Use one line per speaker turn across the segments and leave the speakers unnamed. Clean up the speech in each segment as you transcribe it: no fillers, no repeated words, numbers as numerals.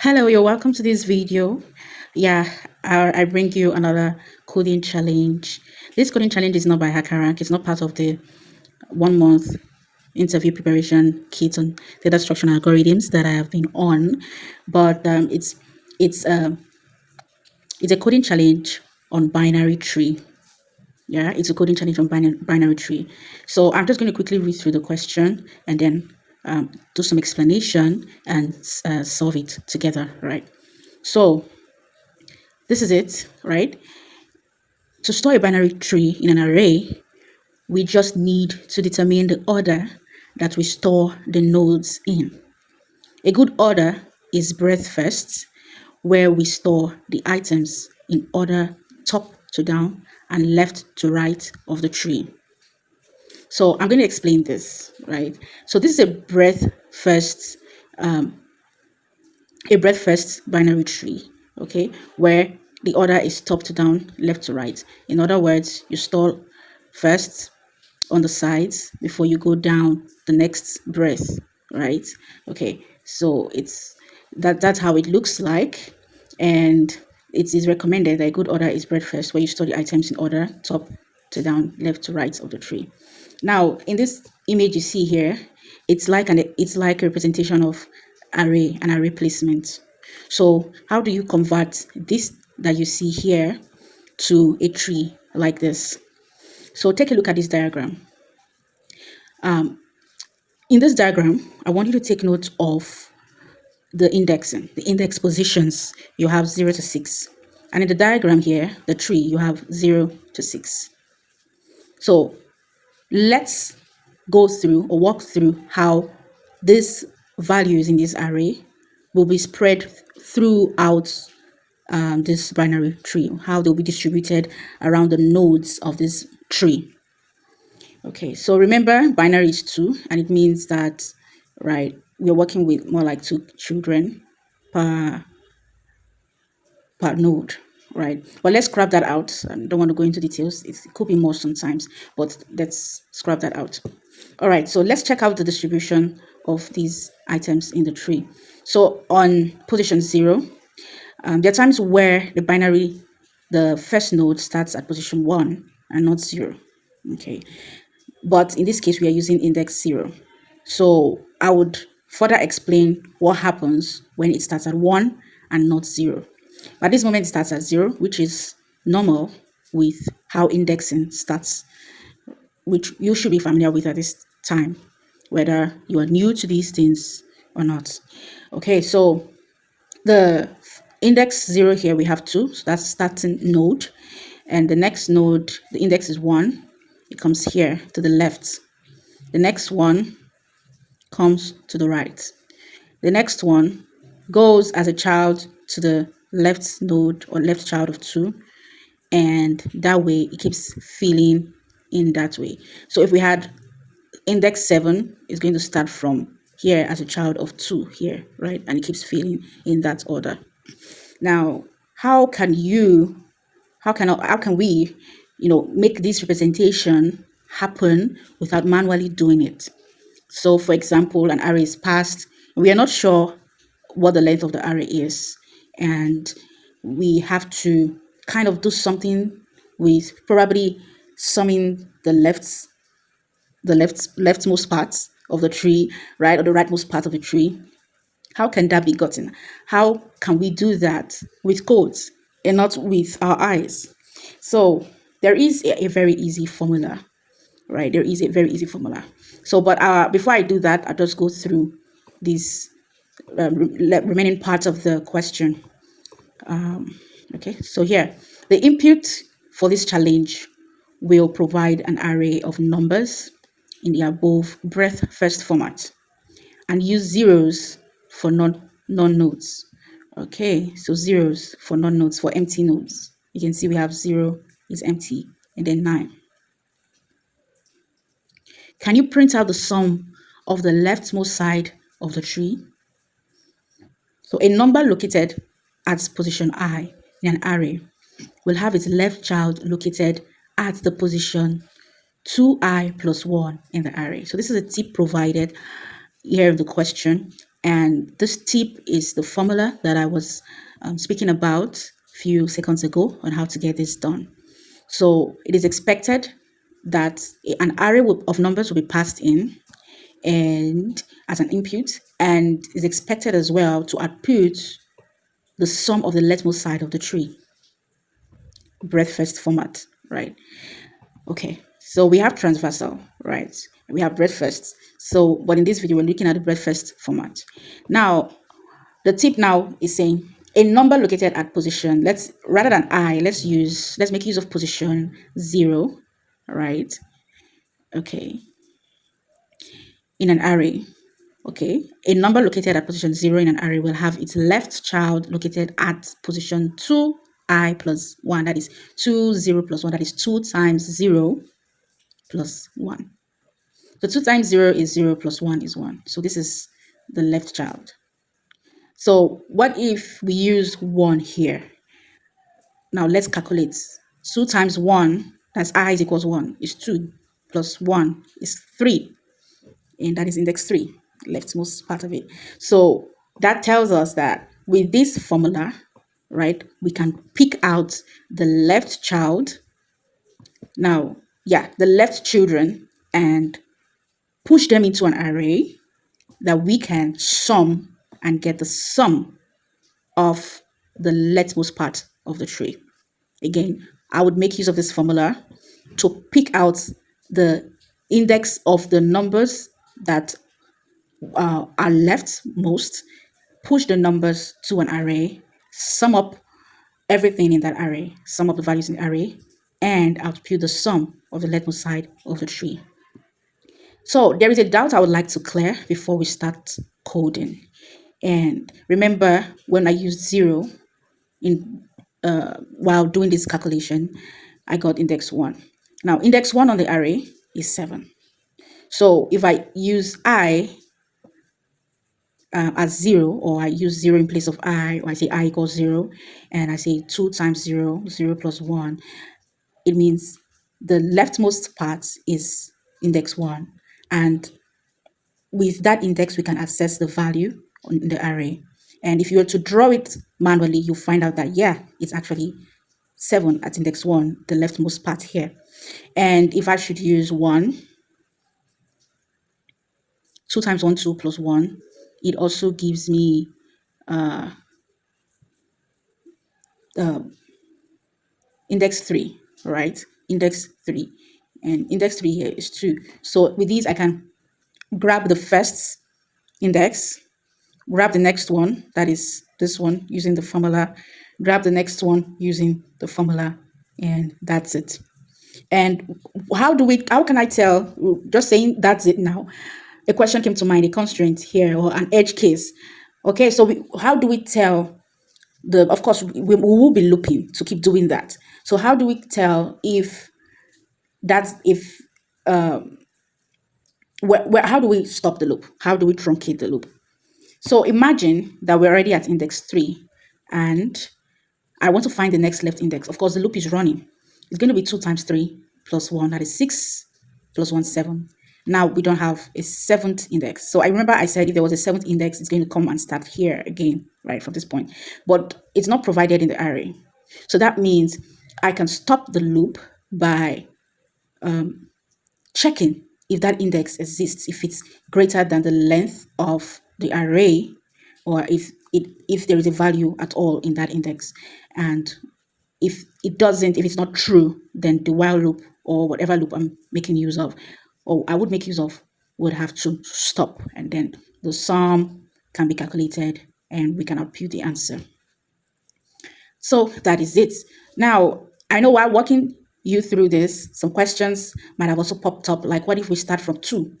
Hello, you're welcome to this video. Yeah, I bring you another coding challenge. This coding challenge is not by HackerRank. It's not part of the 1 month interview preparation kit on data structure and algorithms that I have been on, but it's a it's a coding challenge on binary tree. Yeah, it's a coding challenge on binary tree. So I'm just going to quickly read through the question and then do some explanation and solve it together, right? So this is it, right? To store a binary tree in an array, we just need to determine the order that we store the nodes in. A good order is breadth first, where we store the items in order top to down and left to right of the tree. So I'm going to explain this, right? So this is a breadth first binary tree, okay, where the order is top to down, left to right. In other words, you store first on the sides before you go down the next breadth, right? Okay, so that's how it looks like, and it is recommended that a good order is breadth first, where you store the items in order top to down, left to right of the tree. Now, in this image you see here, it's like a representation of an array placement. So how do you convert this that you see here to a tree like this? So take a look at this diagram. In this diagram, I want you to take note of the indexing, the index positions. You have 0 to 6. And in the diagram here, the tree, you have 0 to 6. So let's go through or walk through how these values in this array will be spread throughout this binary tree, how they'll be distributed around the nodes of this tree. Okay, so remember, binary is 2, and it means that, right, we're working with more like 2 children per node, right? But let's scrap that out. I don't want to go into details. It could be more sometimes, but let's scrap that out. All right, so let's check out the distribution of these items in the tree. So on position 0, there are times where the first node starts at position 1 and not 0. Okay, but in this case, we are using index 0. So I would further explain what happens when it starts at 1 and not 0. At this moment, it starts at 0, which is normal with how indexing starts, which you should be familiar with at this time, whether you are new to these things or not. Okay, so the index 0 here, we have 2, so that's starting node. And the next node, the index is 1. It comes here to the left. The next one comes to the right. The next one goes as a child to the left node or left child of 2, and that way it keeps filling in that way. So if we had index 7, is going to start from here as a child of 2 here, right? And it keeps filling in that order. Now, how can we make this representation happen without manually doing it? So for example, an array is passed, we are not sure what the length of the array is, and we have to kind of do something with probably summing the leftmost parts of the tree, right, or the rightmost part of the tree. How can that be gotten? How can we do that with codes and not with our eyes? So there is a very easy formula, right? There is a very easy formula. So, but before I do that, I'll just go through these remaining parts of the question. Okay, so here, the input for this challenge will provide an array of numbers in the above breadth first format and use zeros for non-nodes. Okay, so zeros for non-nodes, for empty nodes. You can see we have 0 is empty, and then 9. Can you print out the sum of the leftmost side of the tree? So a number located at position I in an array will have its left child located at the position 2i plus 1 in the array. So this is a tip provided here in the question. And this tip is the formula that I was speaking about a few seconds ago on how to get this done. So it is expected that an array of numbers will be passed in and as an input, and is expected as well to output the sum of the leftmost side of the tree, breadth first format, right? Okay, so we have transversal, right? We have breadth first. So, but in this video, we're looking at the breadth first format. Now, the tip now is saying a number located at position, let's rather than I, let's make use of position 0, right? Okay, in an array. Okay, a number located at position 0 in an array will have its left child located at position 2i plus 1. That is 2, 0 plus 1. That is 2 times 0 plus 1. So 2 times 0 is 0 plus 1 is 1. So this is the left child. So what if we use 1 here? Now let's calculate. 2 times 1, that's I is equals 1, is 2, plus 1 is 3. And that is index 3, leftmost part of it. So that tells us that with this formula, right, we can pick out the left child. Now, yeah, the left children and push them into an array that we can sum and get the sum of the leftmost part of the tree. Again, I would make use of this formula to pick out the index of the numbers that are leftmost, push the numbers to an array, sum up everything in that array, sum up the values in the array, and output the sum of the leftmost side of the tree. So there is a doubt I would like to clear before we start coding. And remember, when I used 0 in while doing this calculation, I got index 1. Now, index 1 on the array is 7. So if I use I as 0, or I use 0 in place of I, or I say I equals 0, and I say 2 times 0, 0 plus 1, it means the leftmost part is index 1. And with that index, we can access the value on the array. And if you were to draw it manually, you'll find out that, yeah, it's actually 7 at index 1, the leftmost part here. And if I should use 1, 2 times 1, 2 plus 1, it also gives me index 3, right? Index 3. And index 3 here is 2. So with these, I can grab the first index, grab the next one, that is this one, using the formula, grab the next one using the formula, and that's it. And how can I tell, just saying that's it now, a question came to mind, a constraint here, or an edge case. Okay, so how do we tell of course, we will be looping to keep doing that. So how do we tell if how do we stop the loop? How do we truncate the loop? So imagine that we're already at index 3 and I want to find the next left index. Of course, the loop is running. It's going to be 2 times 3 plus 1, that is 6, plus 1, 7. Now we don't have a 7th index. So I remember I said if there was a 7th index, it's going to come and start here again, right, from this point. But it's not provided in the array. So that means I can stop the loop by checking if that index exists, if it's greater than the length of the array, or if there is a value at all in that index. And if it doesn't, if it's not true, then the while loop or whatever loop I'm making use of, or I would make use of, would have to stop, and then the sum can be calculated and we can output the answer. So that is it. Now, I know while walking you through this, some questions might have also popped up, like what if we start from 2?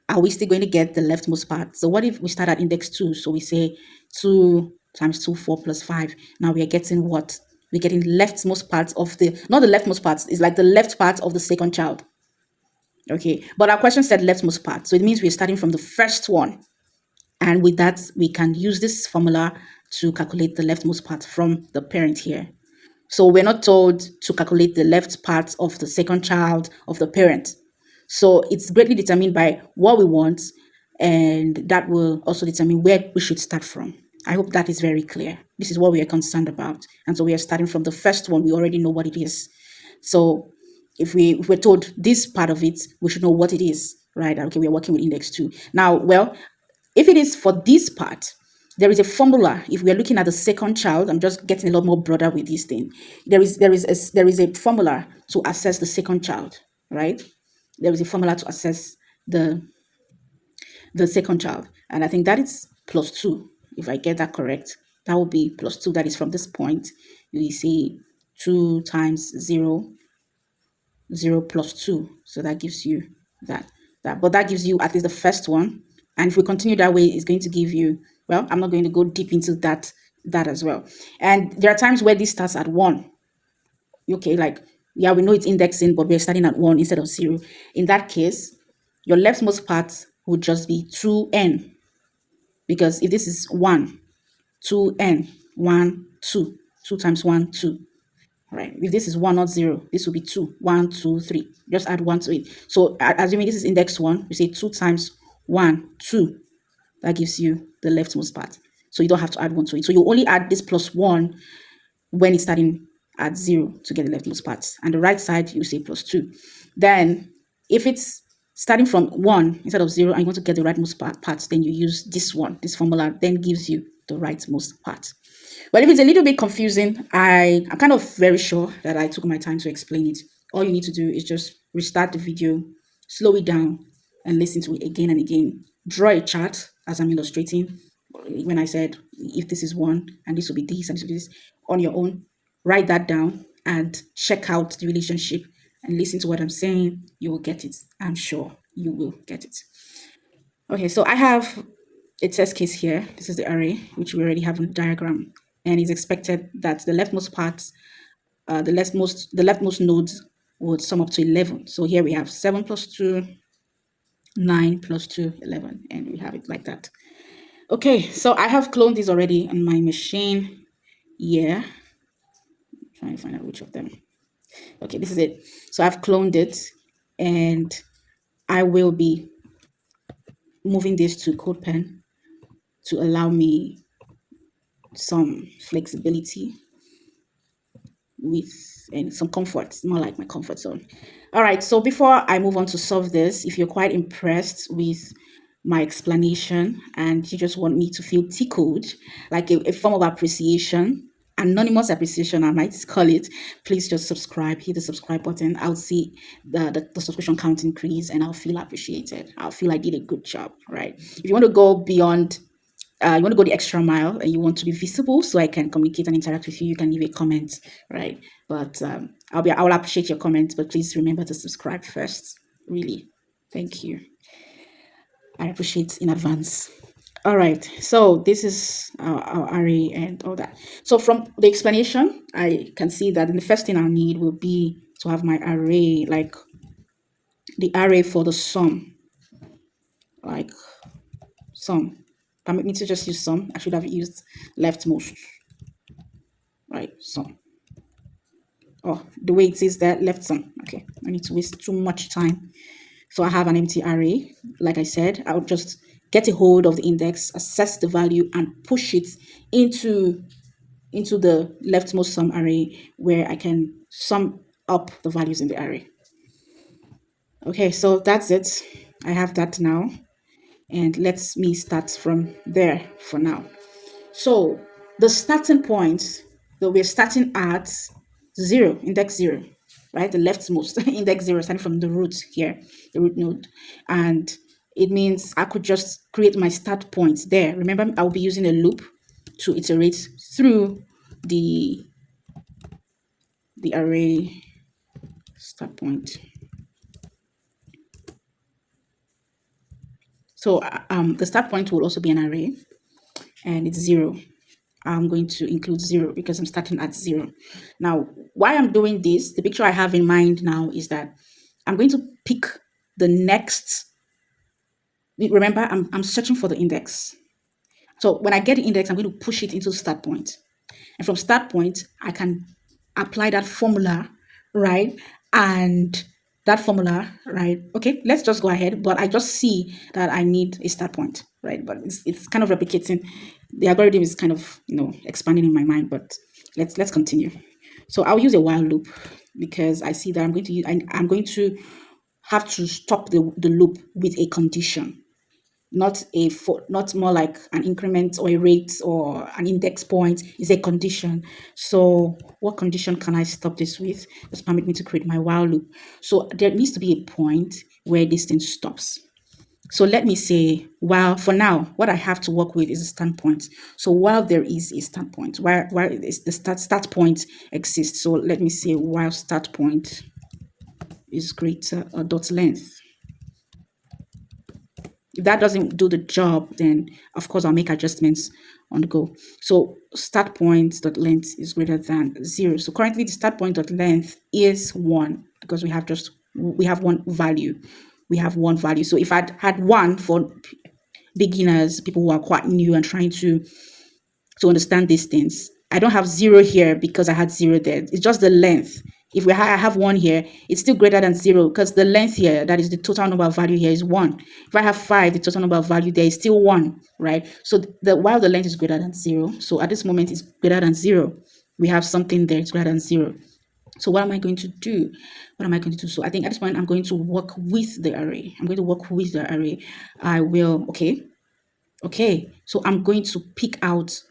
Are we still going to get the leftmost part? So what if we start at index 2? So we say 2 times 2, 4 plus 5. Now we are getting what? We're getting leftmost part of not the leftmost part, it's like the left part of the second child. Okay, but our question said leftmost part. So it means we're starting from the first one. And with that, we can use this formula to calculate the leftmost part from the parent here. So we're not told to calculate the left part of the second child of the parent. So it's greatly determined by what we want and that will also determine where we should start from. I hope that is very clear. This is what we are concerned about. And so we are starting from the first one. We already know what it is. So if we're told this part of it, we should know what it is, right? Okay, we are working with index 2. Now, well, if it is for this part, there is a formula. If we are looking at the second child, I'm just getting a lot more broader with this thing. There is a formula to assess the second child, right? There is a formula to assess the second child, and I think that is plus 2. If I get that correct, that will be plus 2. That is from this point. You see 2 times 0, 0 plus 2. So that gives you that. But that gives you at least the first one. And if we continue that way, it's going to give you, well, I'm not going to go deep into that as well. And there are times where this starts at 1. Okay, like, yeah, we know it's indexing, but we're starting at 1 instead of 0. In that case, your leftmost part would just be 2n. Because if this is 1, 2n, 1, 2, 2 times 1, 2. Right. If this is 1, not 0, this will be 2. 1, 2, 3. Just add 1 to it. So assuming this is index 1, we say 2 times 1, 2. That gives you the leftmost part. So you don't have to add 1 to it. So you only add this plus 1 when it's starting at 0 to get the leftmost part. And the right side, you say plus 2. Then if it's starting from 1 instead of 0 and you want to get the rightmost part, then you use this one. This formula then gives you the rightmost part. Well, if it's a little bit confusing, I'm kind of very sure that I took my time to explain it. All you need to do is just restart the video, slow it down, and listen to it again and again. Draw a chart as I'm illustrating. When I said, if this is 1, and this will be this, and this will be this, on your own, write that down and check out the relationship and listen to what I'm saying. You will get it. I'm sure you will get it. Okay, so I have a test case here. This is the array, which we already have in the diagram. And it's expected that the leftmost parts, the leftmost nodes would sum up to 11. So here we have 7 plus 2, 9 plus 2, 11. And we have it like that. Okay, so I have cloned this already on my machine. Yeah. I'm trying to find out which of them. Okay, this is it. So I've cloned it. And I will be moving this to CodePen to allow me some flexibility with and some comfort, more like my comfort zone. All right, so before I move on to solve this, if you're quite impressed with my explanation and you just want me to feel tickled, like a form of appreciation, anonymous appreciation, I might call it, please just subscribe, hit the subscribe button. I'll see the subscription count increase and I'll feel appreciated. I'll feel I did a good job, right? If you want to go beyond, you want to go the extra mile and you want to be visible so I can communicate and interact with you, you can leave a comment, right? But I will appreciate your comments, but please remember to subscribe first. Really, thank you. I appreciate in advance. All right, so this is our array and all that. So from the explanation, I can see that the first thing I'll need will be to have my array, like the array for the sum, like sum. Permit me to just use sum. I should have used leftmost, right? Sum. Oh, the way it says that, left sum. Okay, I need to waste too much time. So I have an empty array. Like I said, I'll just get a hold of the index, assess the value, and push it into the leftmost sum array where I can sum up the values in the array. Okay, so that's it. I have that now. And let me start from there for now. So the starting point that we're starting at 0, index 0, right? The leftmost index 0, starting from the root here, the root node. And it means I could just create my start point there. Remember, I'll be using a loop to iterate through the array start point. So the start point will also be an array, and it's 0. I'm going to include 0 because I'm starting at 0. Now, why I'm doing this, the picture I have in mind now is that I'm going to pick the next. Remember, I'm searching for the index. So when I get the index, I'm going to push it into start point. And from start point, I can apply that formula, right? And that formula, right? Okay, let's just go ahead. But I just see that I need a start point, right? But it's kind of replicating. The algorithm is kind of, expanding in my mind. But let's continue. So I'll use a while loop because I see that I'm going to have to stop the loop with a condition, not more like an increment or a rate or an index point. Is a condition. So what condition can I stop this with? Just permit me to create my while loop. So there needs to be a point where this thing stops. So let me say, while for now, what I have to work with is a standpoint. So while there is a standpoint, while is the start point exists. So let me say while start point is greater dot length. If that doesn't do the job, then of course I'll make adjustments on the go. So start point dot length is greater than 0. So currently the start point dot length is 1 because we have one value. We have one value. So if I'd had 1 for beginners, people who are quite new and trying to understand these things, I don't have 0 here because I had 0 there. It's just the length. If I have 1 here, it's still greater than 0 because the length here, that is the total number of value here, is 1. If I have 5, the total number of value there is still 1, right? So while the length is greater than 0, so at this moment it's greater than 0. We have something there, it's greater than 0. So what am I going to do? So I think at this point I'm going to work with the array. I will, okay. So I'm going to pick out,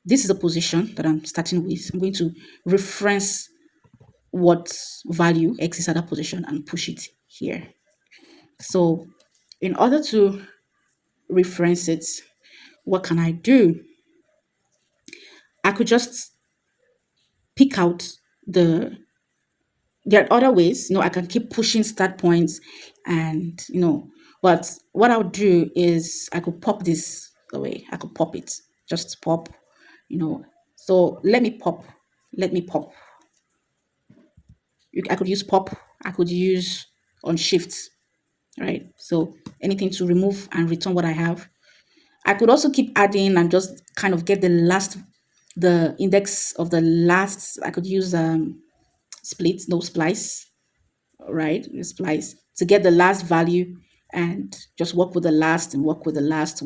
this is a position that I'm starting with. I'm going to reference what value x is at that position and push it here. So in order to reference it, what can I do? I could just pick out there are other ways, I can keep pushing start points and, but what I'll do is I could pop this away. I could pop it, just pop, So let me pop. I could use pop. I could use on shift, right? So anything to remove and return what I have. I could also keep adding and just kind of get the index of the last. I could use split, no splice, right? Splice to get the last value and just work with the last and work with the last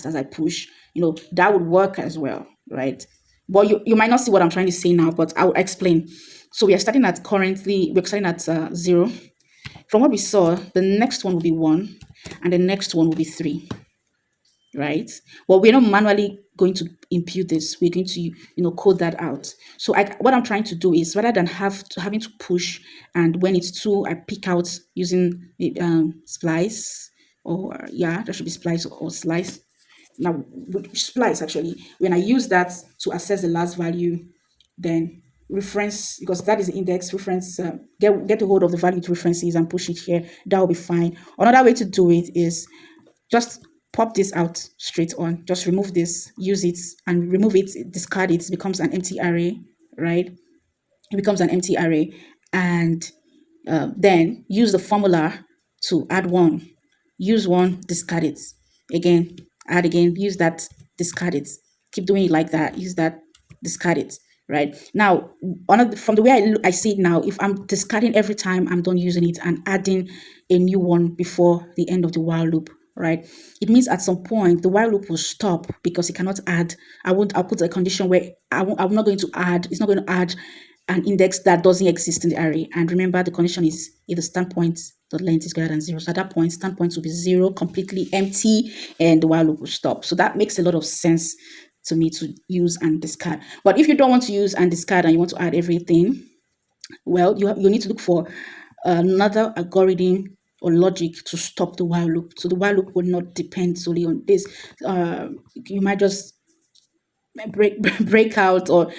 as I push. That would work as well, right? But you might not see what I'm trying to say now, but I'll explain. So we're starting at 0. From what we saw, the next one will be 1 and the next one will be 3, right? Well, we're not manually going to impute this. We're going to, code that out. So what I'm trying to do is, rather than having to push, and when it's 2, I pick out using splice, or there should be splice or slice. Now, with splice, actually, when I use that to access the last value, then reference, because that is the index, reference, get a hold of the value to references and push it here. That will be fine. Another way to do it is just pop this out straight on. Just remove this, use it, and remove it, discard it. It becomes an empty array, right? It becomes an empty array. And then use the formula to add 1. Use 1, discard it. Again, add again, use that, discard it. Keep doing it like that. Use that, discard it. Right now, from the way I see it now, if I'm discarding every time I'm done using it and adding a new one before the end of the while loop, right, it means at some point the while loop will stop because it cannot add. I'll put a condition where I'm not going to add. It's not going to add an index that doesn't exist in the array. And remember, the condition is if the standpoint the length is greater than 0. So at that point, standpoint will be 0, completely empty, and the while loop will stop. So that makes a lot of sense to me to use and discard. But if you don't want to use and discard and you want to add everything, well, you need to look for another algorithm or logic to stop the while loop. So the while loop will not depend solely on this. You might just break out, or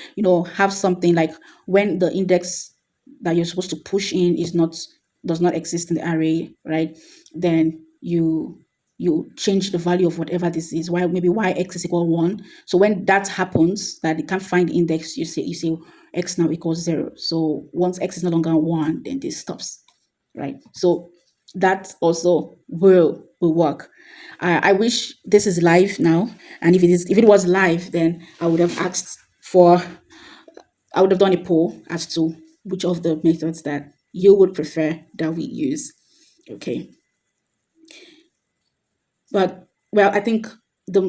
have something like when the index that you're supposed to push in does not exist in the array, right? Then you change the value of whatever this is. Maybe x is equal 1. So when that happens, that it can't find the index, you say x now equals 0. So once x is no longer 1, then this stops, right? So that also will work. I wish this is live now, and if it was live, then I would have done a poll as to which of the methods that you would prefer that we use. Okay. But well, I think the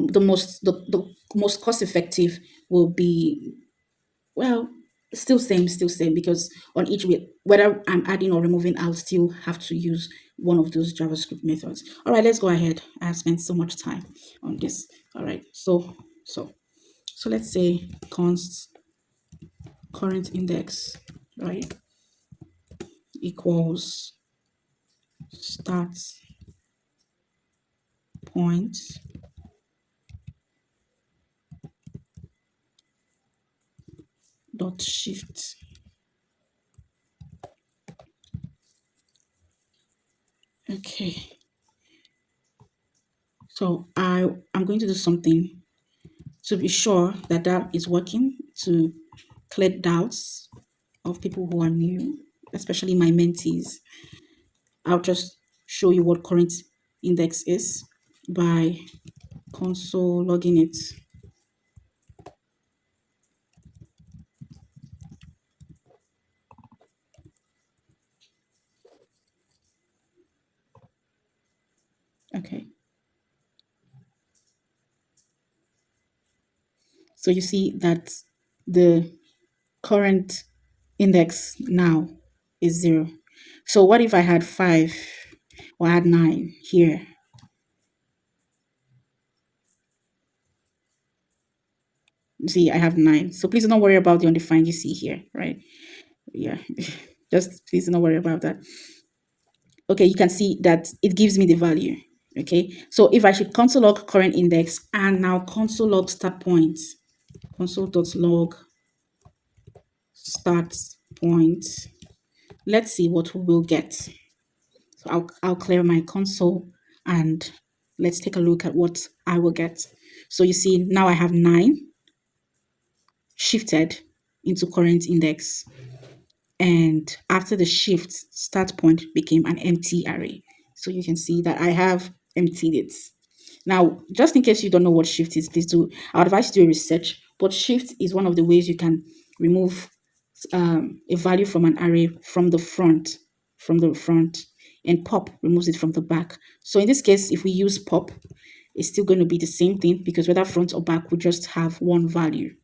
most cost effective will be, well, still same, because on each way, whether I'm adding or removing, I'll still have to use one of those JavaScript methods. All right, let's go ahead. I have spent so much time on this. All right, so let's say const current index, right, equals start point dot shift. Okay, so I'm going to do something to be sure that that is working, to clear doubts of people who are new, especially my mentees. I'll just show you what current index is by console logging it. Okay. So you see that the current index now is 0. So what if I had 5 or I had 9 here? See, I have 9. So please don't worry about the undefined you see here, right? Yeah, just please don't worry about that. Okay, you can see that it gives me the value. Okay, so if I should console log current index and now console log start point, console.log start point, let's see what we will get. So I'll clear my console and let's take a look at what I will get. So you see now I have 9 shifted into current index, and after the shift, start point became an empty array. So you can see that I have emptied it. Now, just in case you don't know what shift is, please do, I would advise you to do a research, but shift is one of the ways you can remove a value from an array from the front, and pop removes it from the back. So in this case, if we use pop, it's still going to be the same thing, because whether front or back, we just have one value.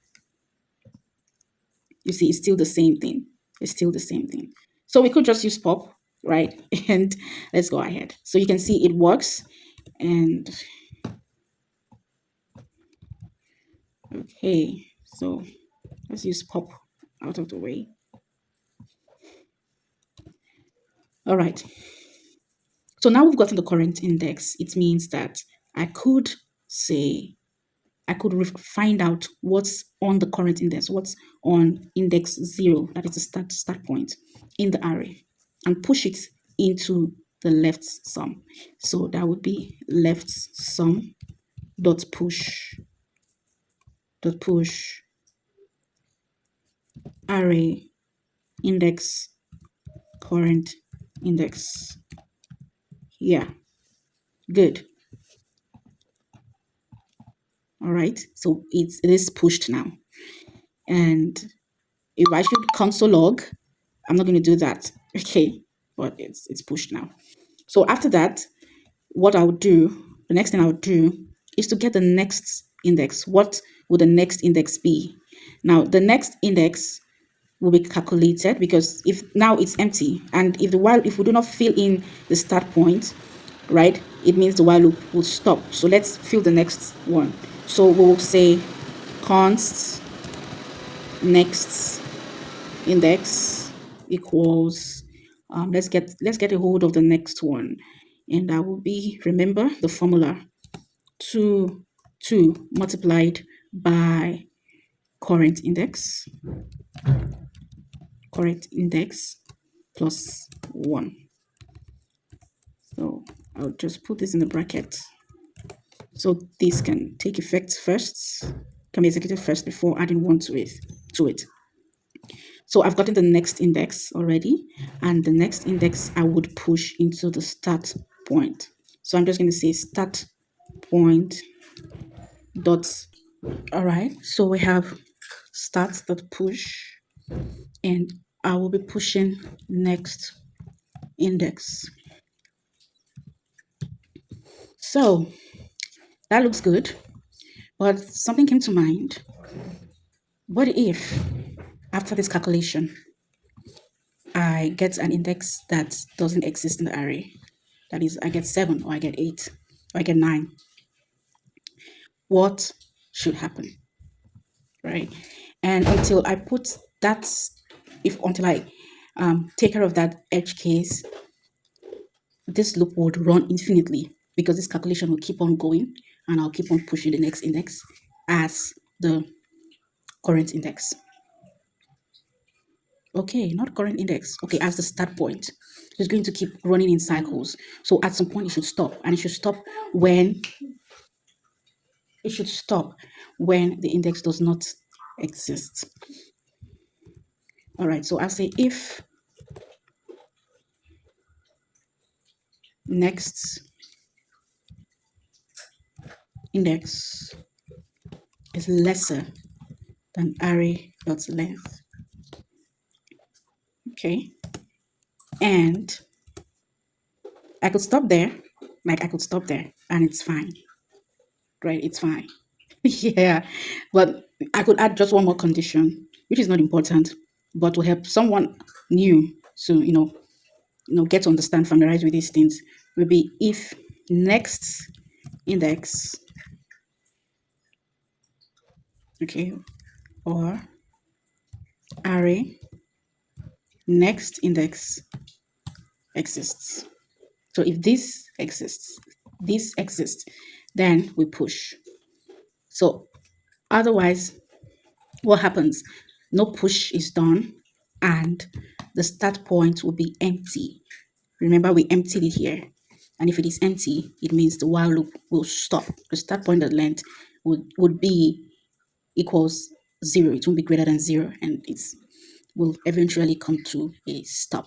You see, it's still the same thing. It's still the same thing. So we could just use pop, right? And let's go ahead. So you can see it works. And okay, so let's use pop out of the way. All right. So now we've gotten the current index. It means that I could say, I could find out what's on the current index, what's on index 0, that is the start point in the array, and push it into the left sum. So that would be left sum dot push array index current index. Yeah, good. All right, so it is pushed now. And if I should console log, I'm not going to do that. Okay, but it's pushed now. So after that, what I would do, the next thing I would do is to get the next index. What would the next index be? Now, the next index will be calculated, because if now it's empty, and if we do not fill in the start point, right, it means the while loop will stop. So let's fill the next one. So we'll say const next index equals, let's get a hold of the next one, and that will be, remember the formula, 2 multiplied by current index plus 1. So I'll just put this in the bracket, so this can take effect first, can be executed first before adding 1 to it. So I've gotten the next index already, and the next index I would push into the start point. So I'm just going to say start point dot. All right, so we have start dot push, and I will be pushing next index. So that looks good, but something came to mind. What if after this calculation, I get an index that doesn't exist in the array? That is, I get 7 or I get 8 or I get 9. What should happen, right? And until I put that, until I take care of that edge case, this loop would run infinitely because this calculation will keep on going and I'll keep on pushing the next index as the current index. Okay, not current index. Okay, as the start point. It's going to keep running in cycles. So at some point it should stop, and it should stop when the index does not exist. All right, so I'll say if next index is lesser than array dot length. Okay, and I could stop there, like I could stop there, and it's fine, right? It's fine. Yeah, but I could add just one more condition, which is not important, but will help someone new to get to understand, familiarize with these things. Will be if next index, okay, or array next index exists. So if this exists, then we push. So otherwise, what happens? No push is done, and the start point will be empty. Remember, we emptied it here. And if it is empty, it means the while loop will stop. The start point at length would be equals 0. It won't be greater than 0, and it will eventually come to a stop.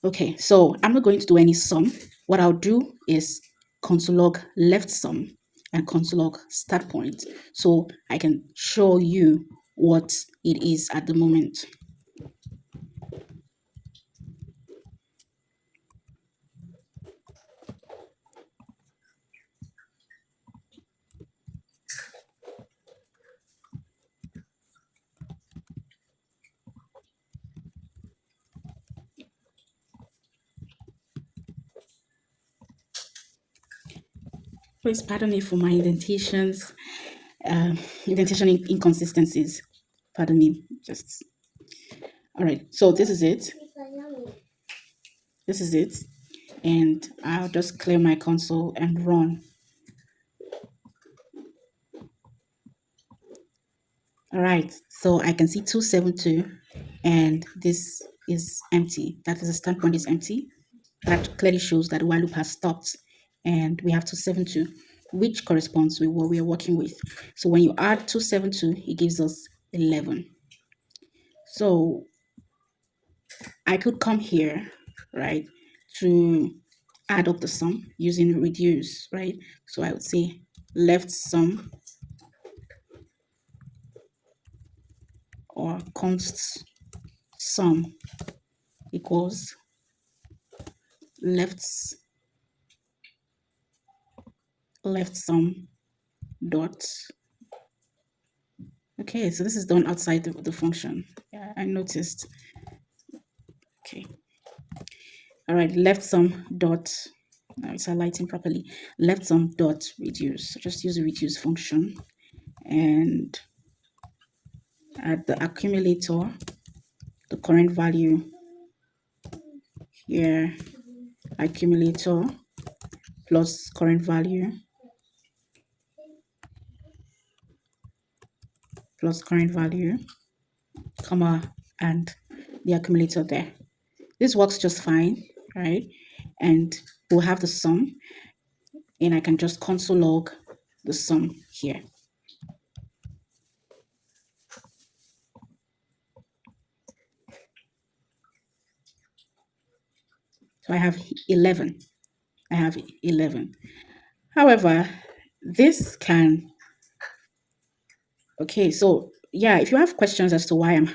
Okay, so I'm not going to do any sum. What I'll do is console.log left sum and console.log start point, so I can show you what it is at the moment. Please pardon me for my indentations, indentation inconsistencies. Pardon me. Just all right. So this is it. This is it, and I'll just clear my console and run. All right. So I can see 272, and this is empty. That is the standpoint is empty. That clearly shows that the while loop has stopped, and we have 272, which corresponds with what we are working with. So when you add 272, it gives us 11. So I could come here, right, to add up the sum using reduce, right? So I would say left sum or const sum equals left sum dot. Okay, so this is done outside the function. Yeah, I noticed. Okay. All right, left sum dot. Now it's highlighting properly. Left sum dot reduce. So just use the reduce function and add the accumulator, the current value here, accumulator plus current value plus current value, comma, and the accumulator there. This works just fine, right? And we'll have the sum, and I can just console log the sum here. So I have 11. I have 11. However, this can, okay, so yeah, if you have questions as to why I'm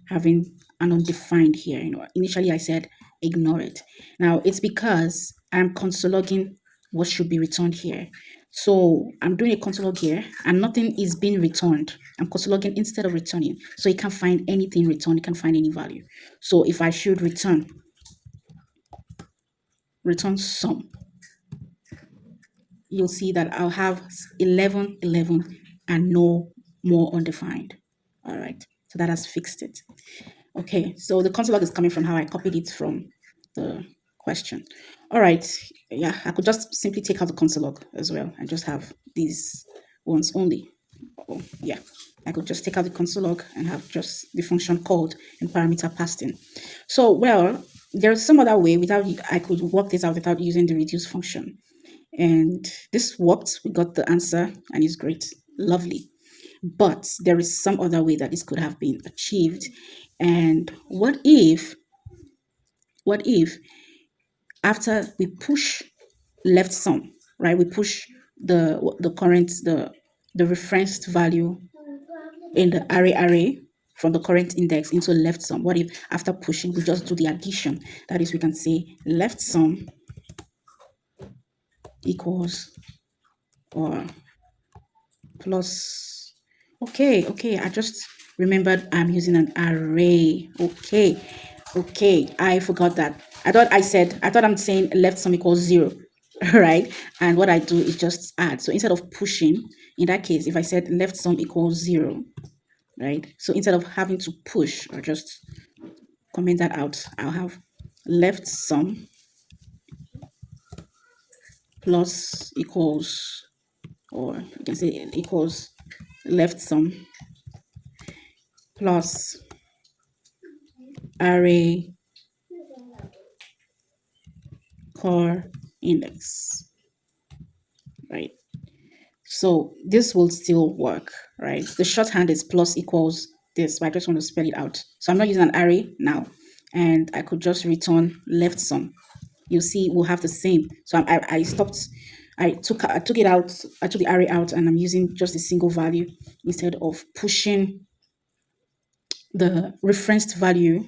having an undefined here. Initially I said ignore it. Now it's because I'm console logging what should be returned here. So I'm doing a console log here and nothing is being returned. I'm console logging instead of returning. So it can't find anything returned, it can't find any value. So if I should return sum, you'll see that I'll have 11, 11, and no more undefined. All right, so that has fixed it. Okay, so the console log is coming from how I copied it from the question. All right, yeah, I could just simply take out the console log as well and just have these ones only. Oh, yeah, I could just take out the console log and have just the function called and parameter passed in. So, well, there's some other way without I could work this out without using the reduce function. And this worked. We got the answer and it's great. Lovely. But there is some other way that this could have been achieved. And what if after we push left sum, right? We push the current the referenced value in the array from the current index into left sum. What if after pushing we just do the addition? That is, we can say left sum equals or plus. Okay, I just remembered I'm using an array. Okay, I forgot that. I thought I'm saying left sum equals 0. Right, and what I do is just add. So instead of pushing, in that case, if I said left sum equals 0, right, so instead of having to push or just comment that out, I'll have left sum plus equals, or you can say equals left sum plus array core index, right? So this will still work, right? The shorthand is plus equals this, but I just want to spell it out. So I'm not using an array now, and I could just return left sum. You see, we'll have the same. So I stopped. I took it out. I took the array out, and I'm using just a single value instead of pushing the referenced value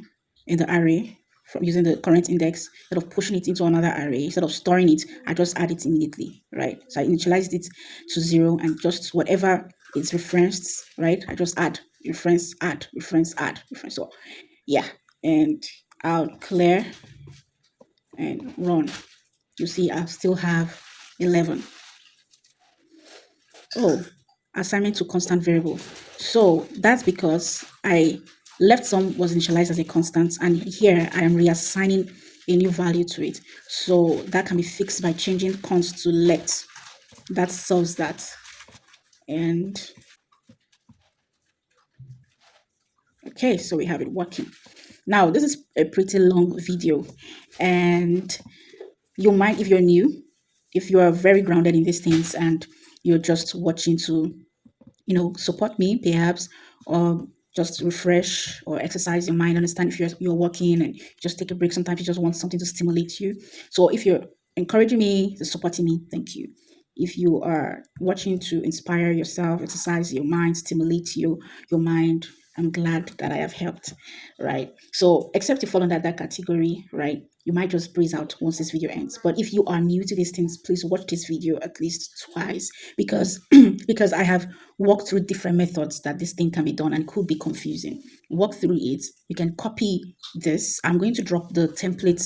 in the array from using the current index. Instead of pushing it into another array, instead of storing it, I just add it immediately, right? So I initialized it to 0, and just whatever is referenced, right, I just add reference, add reference, add reference. So yeah, and I'll clear and run. You see I still have 11. Oh, assignment to constant variable. So that's because I left sum was initialized as a constant, and here I am reassigning a new value to it. So that can be fixed by changing const to let. That solves that. And okay, so we have it working. Now, this is a pretty long video, and you might, if you're new, if you are very grounded in these things and you're just watching to support me perhaps, or just refresh or exercise your mind, understand if you're working and just take a break. Sometimes you just want something to stimulate you. So if you're encouraging me, supporting me, thank you. If you are watching to inspire yourself, exercise your mind, stimulate your mind, I'm glad that I have helped, right? So except you fall under that category, right, you might just breeze out once this video ends. But if you are new to these things, please watch this video at least twice, because because I have walked through different methods that this thing can be done, and could be confusing. Walk through it. You can copy this. I'm going to drop the template,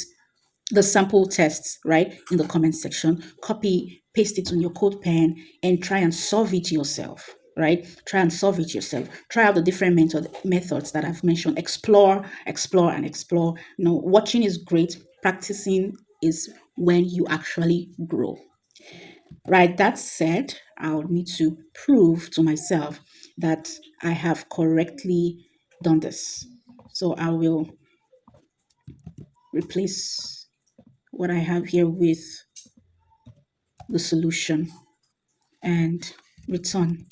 the sample tests, right, in the comment section. Copy, paste it on your code pen, and try and solve it yourself, right? Try and solve it yourself. Try out the different methods that I've mentioned. Explore, explore, and explore. Watching is great. Practicing is when you actually grow. Right, that said, I'll need to prove to myself that I have correctly done this. So I will replace what I have here with the solution and return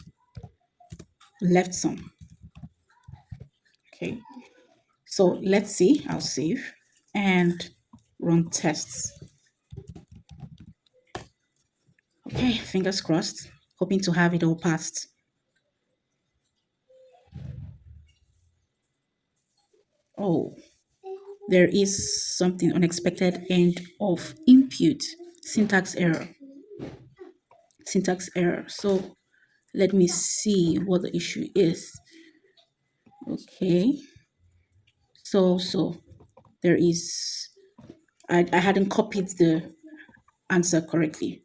left sum. Okay, so let's see. I'll save and run tests. Okay, fingers crossed. Hoping to have it all passed. Oh, there is something unexpected end of input. Syntax error. Syntax error. So let me see what the issue is. Okay. So there is, I hadn't copied the answer correctly,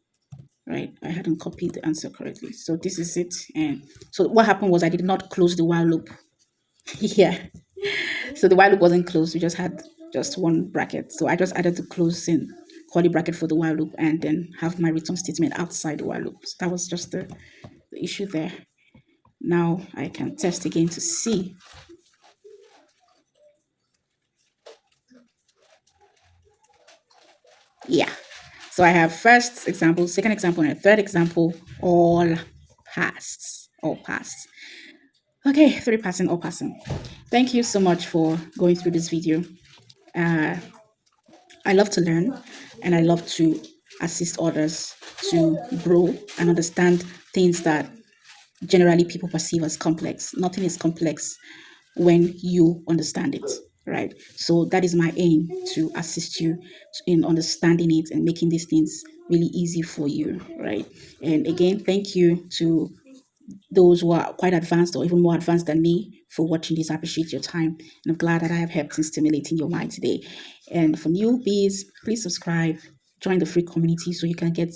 right? I hadn't copied the answer correctly. So this is it. And so what happened was I did not close the while loop. Yeah. So the while loop wasn't closed. We just had just one bracket. So I just added the closing curly bracket for the while loop and then have my return statement outside the while loop. So that was just the issue there. Now I can test again to see. Yeah. So I have first example, second example, and a third example, all passed. All passed. Okay, 3 passing, all passing. Thank you so much for going through this video. I love to learn and I love to assist others to grow and understand things that generally people perceive as complex. Nothing is complex when you understand it, right? So that is my aim, to assist you in understanding it and making these things really easy for you, right? And again, thank you to those who are quite advanced or even more advanced than me for watching this. I appreciate your time, and I'm glad that I have helped in stimulating your mind today. And for newbies, please subscribe, join the free community so you can get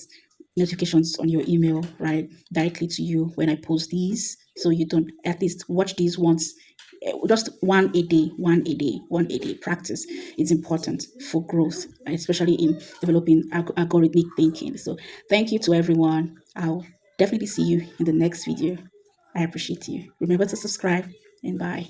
notifications on your email, right, directly to you when I post these, so you don't, at least watch these once, just one a day, one a day practice. It's important for growth, especially in developing algorithmic thinking. So thank you to everyone. I'll definitely see you in the next video. I appreciate you. Remember to subscribe, and bye.